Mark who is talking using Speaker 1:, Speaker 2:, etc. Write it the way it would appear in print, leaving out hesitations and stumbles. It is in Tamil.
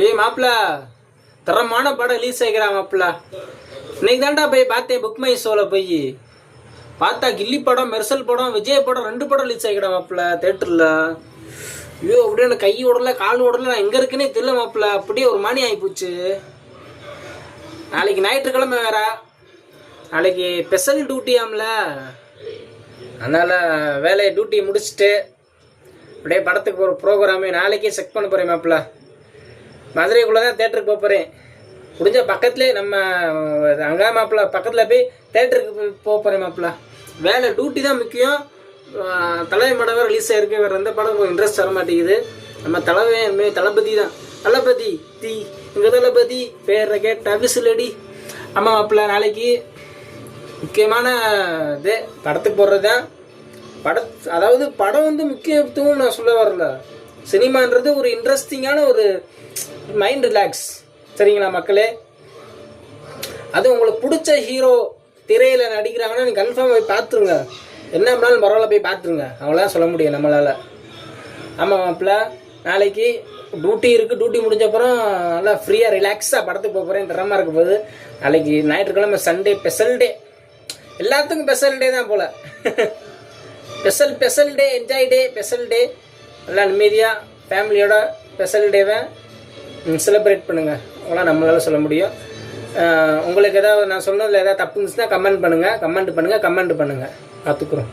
Speaker 1: ஏய் மாப்பிள்ள, தரமான படம் ரிலீஸ் ஆகிக்கிறான் மாப்பிள்ள. இன்னைக்கு தாண்டா போய் பார்த்தேன் புக் மை ஷோவில் போய் பார்த்தா கில்லி படம், மெர்சல் படம், விஜய் படம் 2 படம் ரிலீஸ் ஆகிக்கிறான் மாப்பிள்ள தேட்டரில். ஐயோ அப்படியே எனக்கு கை ஓடல கால் ஓடல, நான் எங்கே இருக்குன்னே தெரியல மாப்பிள்ள. அப்படியே ஒரு மணி ஆகிப்போச்சு. நாளைக்கு ஞாயிற்றுக்கிழமை வேற, நாளைக்கு ஸ்பெஷல் டியூட்டியாம்ல. அதனால் வேலையை டியூட்டி முடிச்சுட்டு அப்படியே படத்துக்கு போகிற ப்ரோக்ராமே நாளைக்கே செக் பண்ண போகிறேன் மாப்பிள்ள. மதுரைக்குள்ளே தான் தேட்டருக்கு போக போகிறேன். முடிஞ்ச பக்கத்துலேயே நம்ம அங்கே மாப்பிள்ள பக்கத்தில் போய் தேட்டருக்கு போக போகிறேன் மாப்பிள்ள. வேலை டியூட்டி தான் முக்கியம். தலைமை படம் வேறு ரிலீஸ் ஆகிருக்கு. வேறு எந்த படம் இன்ட்ரெஸ்ட் வர மாட்டேங்குது. நம்ம தளபதி தான். தளபதி தீ எங்கள் தளபதி பேரை கேட்ட விசிலடி. ஆமாம் மாப்பிள்ள, நாளைக்கு முக்கியமான இது படத்துக்கு போடுறது தான். அதாவது படம் வந்து முக்கியத்துவம் நான் சொல்ல வரல. சினிமான்றது ஒரு இன்ட்ரெஸ்டிங்கான ஒரு மைண்ட் ரிலாக்ஸ். சரிங்களா மக்களே? அது உங்களுக்கு பிடிச்ச ஹீரோ திரையில் நடிக்கிறாங்கன்னா நீங்கள் கன்ஃபார்ம் போய் பார்த்துருங்க. என்ன பண்ணாலும் பரவாயில்ல போய் பார்த்துருங்க. அவங்களாம் சொல்ல முடியும் நம்மளால். ஆமாம் மாப்பிள்ள, நாளைக்கு டியூட்டி இருக்குது. டியூட்டி முடிஞ்சப்பறம் நல்லா ஃப்ரீயாக ரிலாக்ஸாக படத்துக்கு போக போகிறேன். தரமாக இருக்க போகுது. நாளைக்கு ஞாயிற்றுக்கிழமை சண்டே ஸ்பெஷல் டே. எல்லாத்துக்கும் ஸ்பெஷல் டே தான் போல். ஸ்பெஷல் டே, என்ஜாய் டே, ஸ்பெஷல் டே. நல்லா நிம்மதியாக ஃபேமிலியோட ஸ்பெஷல் டேவை செலிப்ரேட் பண்ணுங்கள். அவ்வளோ நம்மளால சொல்ல முடியும். உங்களுக்கு ஏதாவது நான் சொன்னதில் ஏதாவது தப்பு இருந்துச்சுன்னா கமெண்ட் பண்ணுங்கள். கமெண்ட் பண்ணுங்கள். காத்துக்குறோம்.